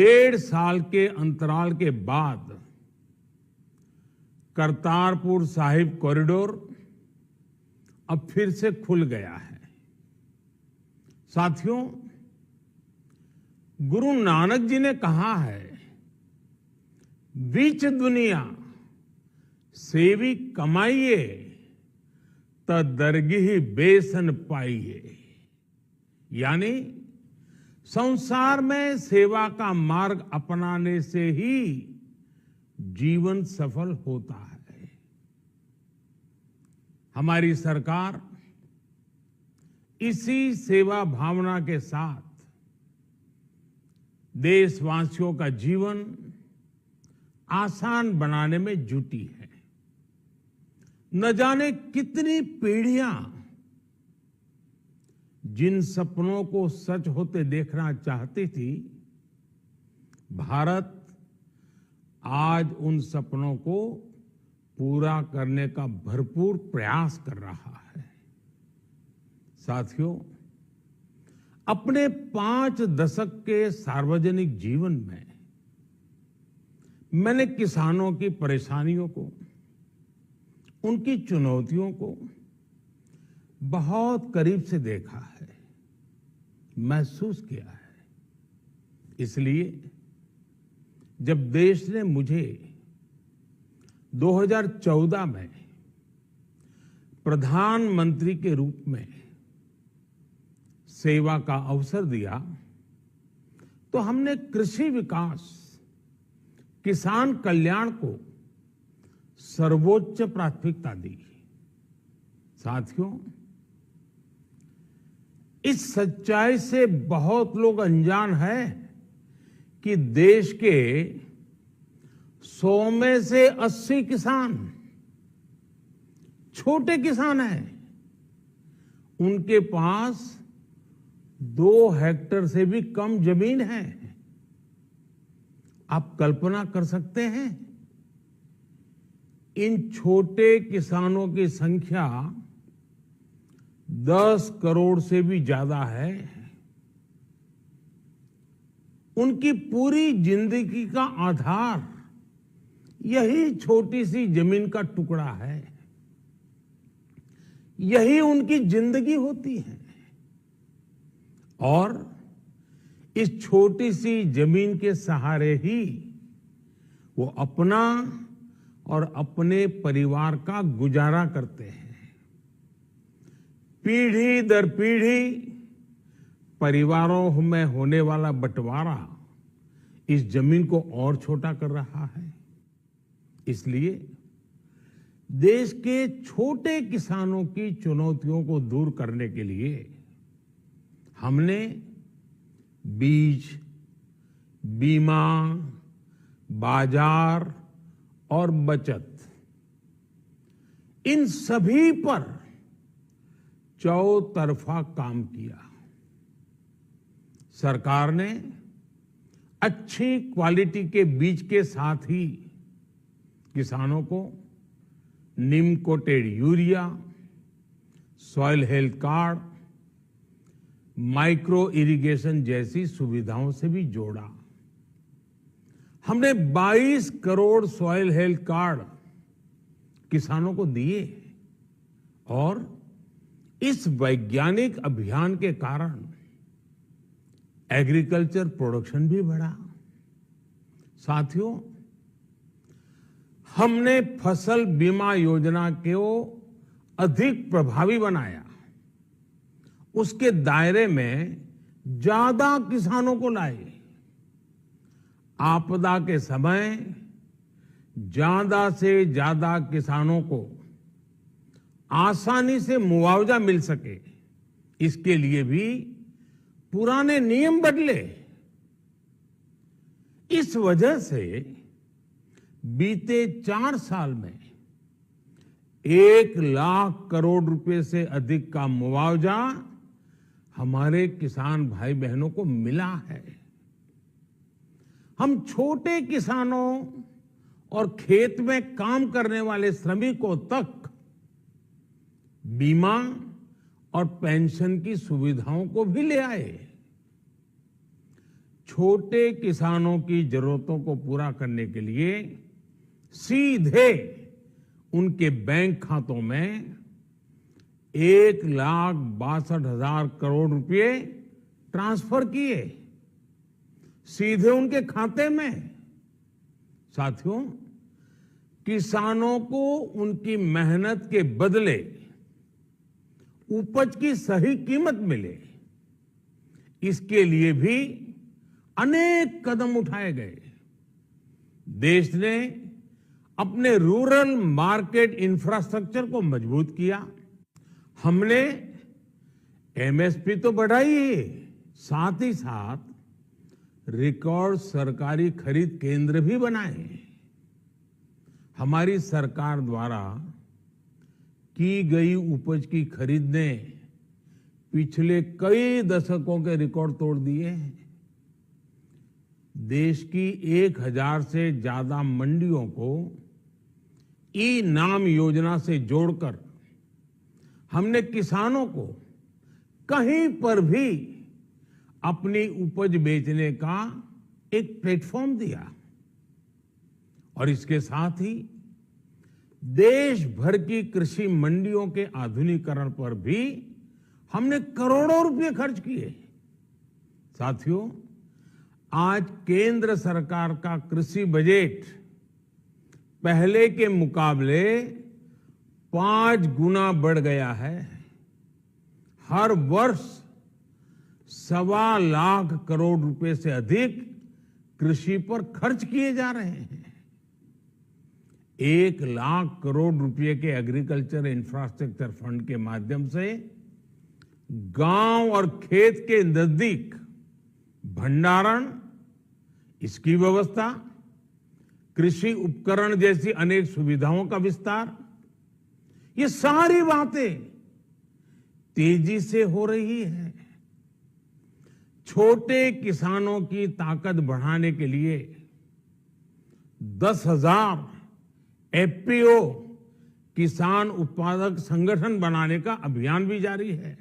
1.5 साल के अंतराल के बाद करतारपुर साहिब कॉरिडोर अब फिर से खुल गया है। साथियों, गुरु नानक जी ने कहा है, बीच दुनिया सेवी कमाइए त दरगिह बेसन पाइए। यानी संसार में सेवा का मार्ग अपनाने से ही जीवन सफल होता है। हमारी सरकार इसी सेवा भावना के साथ देशवासियों का जीवन आसान बनाने में जुटी है। न जाने कितनी पीढ़ियां जिन सपनों को सच होते देखना चाहती थी, भारत आज उन सपनों को पूरा करने का भरपूर प्रयास कर रहा है। साथियों, अपने 5 दशक के सार्वजनिक जीवन में मैंने किसानों की परेशानियों को, उनकी चुनौतियों को बहुत करीब से देखा है, महसूस किया है। इसलिए जब देश ने मुझे 2014 में प्रधानमंत्री के रूप में सेवा का अवसर दिया, तो हमने कृषि विकास, किसान कल्याण को सर्वोच्च प्राथमिकता दी। साथियों, इस सच्चाई से बहुत लोग अनजान हैं कि देश के 100 में से 80 किसान छोटे किसान हैं। उनके पास 2 हेक्टेयर से भी कम जमीन है। आप कल्पना कर सकते हैं, इन छोटे किसानों की संख्या 10 करोड़ से भी ज्यादा है। उनकी पूरी जिंदगी का आधार यही छोटी सी जमीन का टुकड़ा है। यही उनकी जिंदगी होती है। और इस छोटी सी जमीन के सहारे ही वो अपना और अपने परिवार का गुजारा करते हैं। पीढ़ी दर पीढ़ी परिवारों में होने वाला बंटवारा इस जमीन को और छोटा कर रहा है। इसलिए देश के छोटे किसानों की चुनौतियों को दूर करने के लिए हमने बीज, बीमा, बाजार और बचत, इन सभी पर चौतरफा काम किया। सरकार ने अच्छी क्वालिटी के बीज के साथ ही किसानों को neem coated urea, soil health card, micro irrigation जैसी सुविधाओं से भी जोड़ा। हमने 22 करोड़ सॉइल हेल्थ कार्ड किसानों को दिए और इस वैज्ञानिक अभियान के कारण एग्रीकल्चर प्रोडक्शन भी बढ़ा। साथियों, हमने फसल बीमा योजना को अधिक प्रभावी बनाया। उसके दायरे में ज्यादा किसानों को लाए। आपदा के समय ज्यादा से ज्यादा किसानों को आसानी से मुआवजा मिल सके, इसके लिए भी पुराने नियम बदले। इस वजह से बीते 4 साल में 1 लाख करोड़ रुपए से अधिक का मुआवजा हमारे किसान भाई बहनों को मिला है। हम छोटे किसानों और खेत में काम करने वाले श्रमिकों तक बीमा और पेंशन की सुविधाओं को भी ले आए। छोटे किसानो62 की जरूरतों को पूरा करने के लिए सीधे उनके बैंक खातों में 1,62,000 करोड़ रुपए ट्रांसफर किए, सीधे उनके खाते में। साथियों, किसानों को उनकी मेहनत के बदले उपज की सही कीमत मिले, इसके लिए भी अनेक कदम उठाए गए। देश ने अपने रूरल मार्केट इंफ्रास्ट्रक्चर को मजबूत किया। हमने एमएसपी तो बढ़ाई ही, साथ ही साथ रिकॉर्ड सरकारी खरीद केंद्र भी बनाए। हमारी सरकार द्वारा की गई उपज की खरीद ने पिछले कई दशकों के रिकॉर्ड तोड़ दिए हैं। देश की 1,000 से ज्यादा मंडियों को ई नाम योजना से जोड़कर हमने किसानों को कहीं पर भी अपनी उपज बेचने का एक प्लेटफॉर्म दिया और इसके साथ ही देश भर की कृषि मंडियों के आधुनिकीकरण पर भी हमने करोड़ों रुपए खर्च किए। साथियों, आज केंद्र सरकार का कृषि बजट पहले के मुकाबले 5 गुना बढ़ गया है। हर वर्ष 1.25 लाख करोड़ रुपए से अधिक कृषि पर खर्च किए जा रहे हैं। 1 लाख करोड़ रुपए के एग्रीकल्चर इंफ्रास्ट्रक्चर फंड के माध्यम से गांव और खेत के नजदीक भंडारण, इसकी व्यवस्था, कृषि उपकरण जैसी अनेक सुविधाओं का विस्तार, ये सारी बातें तेजी से हो रही है। छोटे किसानों की ताकत बढ़ाने के लिए 10,000 एफपीओ किसान उत्पादक संगठन बनाने का अभियान भी जारी है।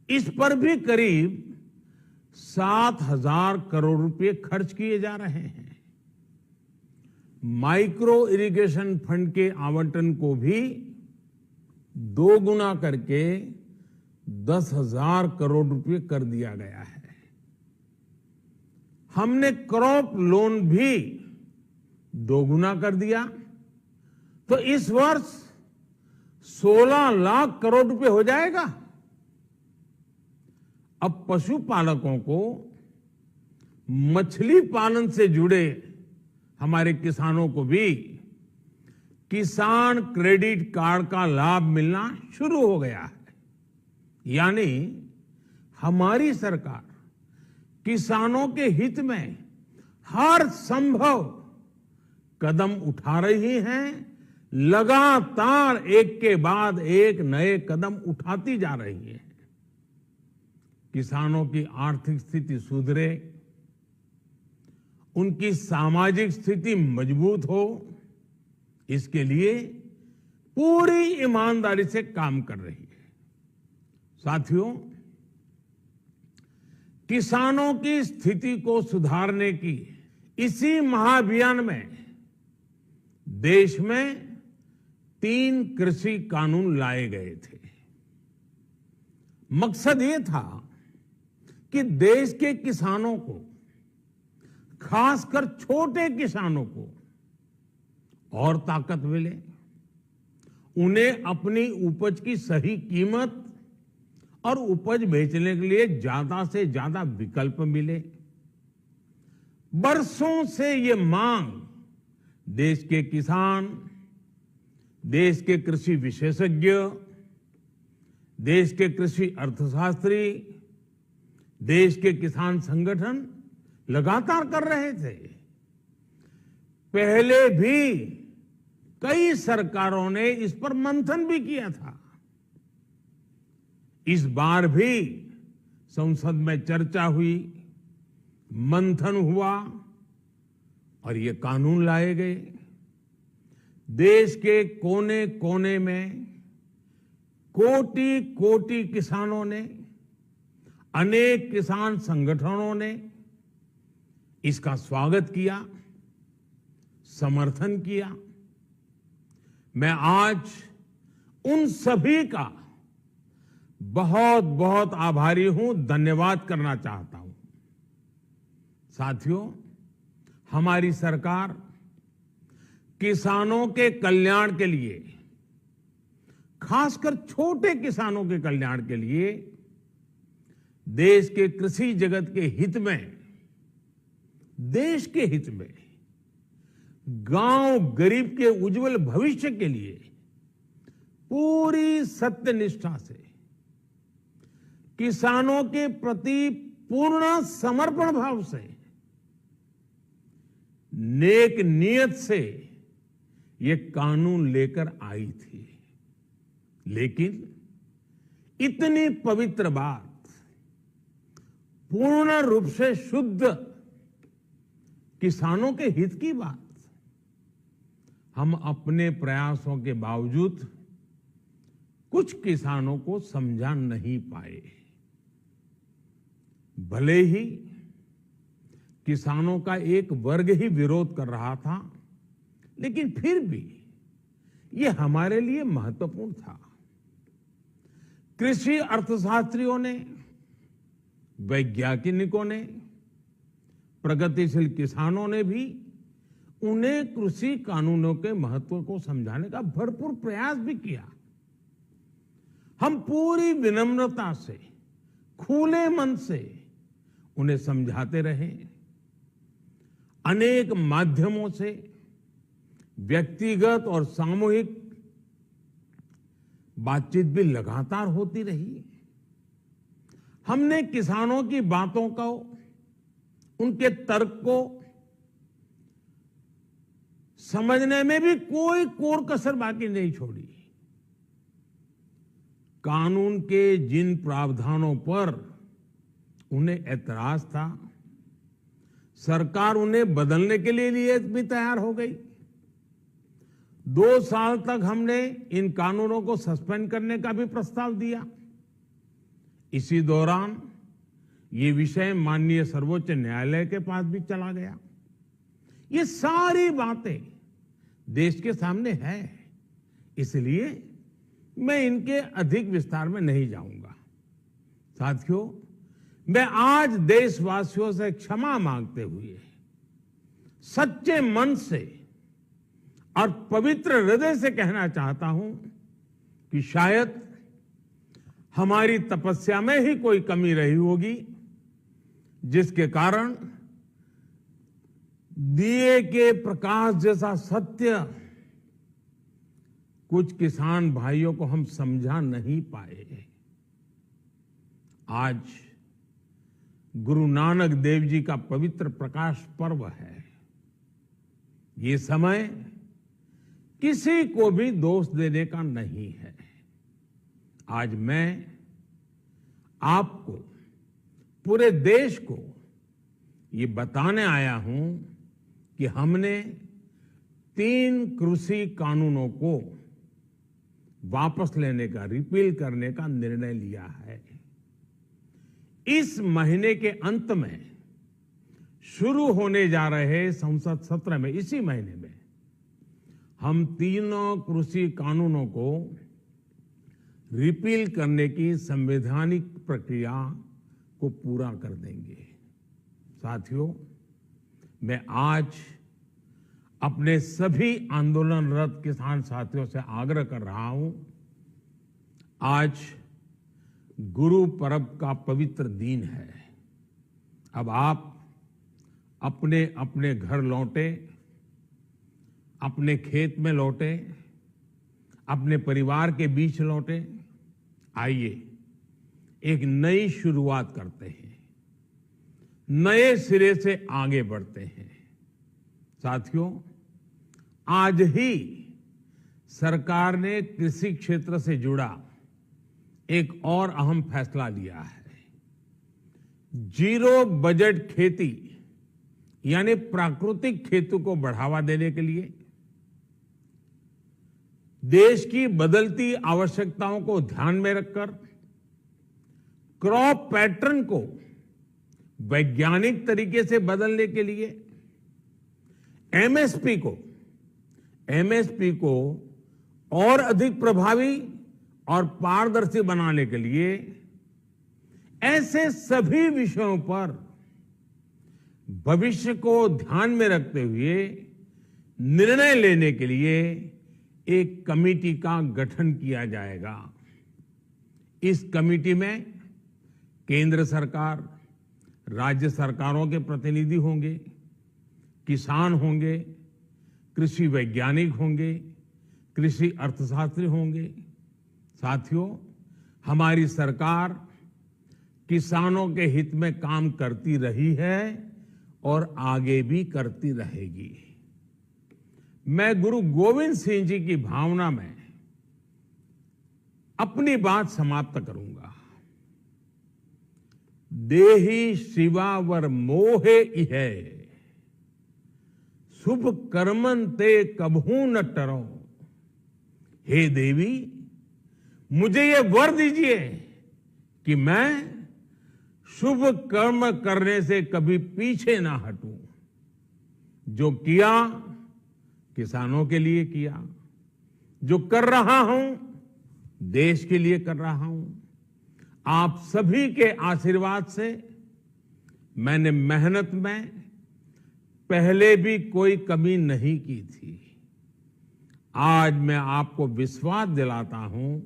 इस पर भी करीब 7,000 करोड़ रुपए खर्च किए जा रहे हैं। माइक्रो इरिगेशन फंड के आवंटन को भी 2 गुना करके 10,000 करोड़ रुपए कर दिया गया है। हमने क्रॉप लोन भी 2 गुना कर दिया, तो इस वर्ष 16 लाख करोड़ रुपए हो जाएगा। अब पशुपालकों को मछली पालन से जुड़े हमारे किसानों को भी किसान क्रेडिट कार्ड का लाभ मिलना शुरू हो गया है। यानी हमारी सरकार किसानों के हित में हर संभव कदम उठा रही है, लगातार एक के बाद एक नए कदम उठाती जा रही है। किसानों की आर्थिक स्थिति सुधरे, उनकी सामाजिक स्थिति मजबूत हो, इसके लिए पूरी ईमानदारी से काम कर रही है। साथियों, किसानों की स्थिति को सुधारने की इसी महाअभियान में देश में 3 कृषि कानून लाए गए थे। मकसद ये था कि देश के किसानों को, खासकर छोटे किसानों को और ताकत मिले, उन्हें अपनी उपज की सही कीमत और उपज बेचने के लिए ज्यादा से ज्यादा विकल्प मिले। बरसों से ये मांग देश के किसान, देश के कृषि विशेषज्ञ, देश के कृषि अर्थशास्त्री, देश के किसान संगठन लगातार कर रहे थे। पहले भी कई सरकारों ने इस पर मंथन भी किया था। इस बार भी संसद में चर्चा हुई, मंथन हुआ और ये कानून लाए गए। देश के कोने कोने में कोटि कोटि किसानों ने, अनेक किसान संगठनों ने इसका स्वागत किया, समर्थन किया। मैं आज उन सभी का बहुत बहुत आभारी हूं, धन्यवाद करना चाहता हूं। साथियों, हमारी सरकार किसानों के कल्याण के लिए, खासकर छोटे किसानों के कल्याण के लिए, देश के कृषि जगत के हित में, देश के हित में, गांव गरीब के उज्जवल भविष्य के लिए पूरी सत्यनिष्ठा से, किसानों के प्रति पूर्ण समर्पण भाव से, नेक नियत से ये कानून लेकर आई थी। लेकिन इतनी पवित्र बात, पूर्ण रूप से शुद्ध किसानों के हित की बात, हम अपने प्रयासों के बावजूद कुछ किसानों को समझा नहीं पाए। भले ही किसानों का एक वर्ग ही विरोध कर रहा था, लेकिन फिर भी यह हमारे लिए महत्वपूर्ण था। कृषि अर्थशास्त्रियों ने, वैज्ञानिकों ने, प्रगतिशील किसानों ने भी उन्हें कृषि कानूनों के महत्व को समझाने का भरपूर प्रयास भी किया। हम पूरी विनम्रता से, खुले मन से उन्हें समझाते रहे। अनेक माध्यमों से व्यक्तिगत और सामूहिक बातचीत भी लगातार होती रही। हमने किसानों की बातों को, उनके तर्क को समझने में भी कोई कोर कसर बाकी नहीं छोड़ी। कानून के जिन प्रावधानों पर उन्हें ऐतराज था, सरकार उन्हें बदलने के लिए भी तैयार हो गई। 2 साल तक हमने इन कानूनों को सस्पेंड करने का भी प्रस्ताव दिया। इसी दौरान ये विषय माननीय सर्वोच्च न्यायालय के पास भी चला गया। ये सारी बातें देश के सामने है, इसलिए मैं इनके अधिक विस्तार में नहीं जाऊंगा। साथियों, मैं आज देशवासियों से क्षमा मांगते हुए सच्चे मन से और पवित्र हृदय से कहना चाहता हूं कि शायद हमारी तपस्या में ही कोई कमी रही होगी, जिसके कारण दिए के प्रकाश जैसा सत्य कुछ किसान भाइयों को हम समझा नहीं पाए। आज गुरु नानक देव जी का पवित्र प्रकाश पर्व है। ये समय किसी को भी दोष देने का नहीं है। आज मैं आपको, पूरे देश को ये बताने आया हूं कि हमने 3 कृषि कानूनों को वापस लेने का, रिपील करने का निर्णय लिया है। इस महीने के अंत में शुरू होने जा रहे संसद सत्र में, इसी महीने में, हम 3 कृषि कानूनों को रिपील करने की संवैधानिक प्रक्रिया को पूरा कर देंगे। साथियों, मैं आज अपने सभी आंदोलनरत किसान साथियों से आग्रह कर रहा हूं, आज गुरु पर्व का पवित्र दिन है। अब आप अपने अपने घर लौटे, अपने खेत में लौटे, अपने परिवार के बीच लौटे। आइए एक नई शुरुआत करते हैं, नए सिरे से आगे बढ़ते हैं। साथियों, आज ही सरकार ने कृषि क्षेत्र से जुड़ा एक और अहम फैसला लिया है। 0 बजट खेती यानी प्राकृतिक खेती को बढ़ावा देने के लिए, देश की बदलती आवश्यकताओं को ध्यान में रखकर क्रॉप पैटर्न को वैज्ञानिक तरीके से बदलने के लिए एमएसपी को और अधिक प्रभावी और पारदर्शी बनाने के लिए ऐसे सभी विषयों पर भविष्य को ध्यान में रखते हुए निर्णय लेने के लिए एक कमेटी का गठन किया जाएगा। इस कमेटी में केंद्र सरकार, राज्य सरकारों के प्रतिनिधि होंगे, किसान होंगे, कृषि वैज्ञानिक होंगे, कृषि अर्थशास्त्री होंगे। साथियों, हमारी सरकार किसानों के हित में काम करती रही है और आगे भी करती रहेगी। मैं गुरु गोविंद सिंह जी की भावना में अपनी बात समाप्त करूंगा। देहि शिवावर मोहे इहे, शुभ कर्मन ते कबहू न टरो। हे देवी, मुझे ये वर दीजिए कि मैं शुभ कर्म करने से कभी पीछे ना हटूं। जो किया किसानों के लिए किया, जो कर रहा हूं देश के लिए कर रहा हूं। आप सभी के आशीर्वाद से मैंने मेहनत में पहले भी कोई कमी नहीं की थी। आज मैं आपको विश्वास दिलाता हूं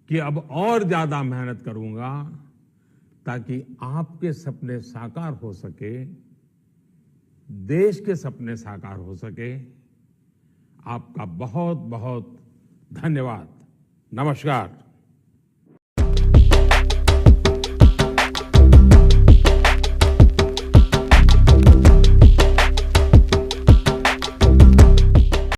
कि अब और ज्यादा मेहनत करूंगा ताकि आपके सपने साकार हो सके, देश के सपने साकार हो सके। आपका बहुत बहुत धन्यवाद। नमस्कार।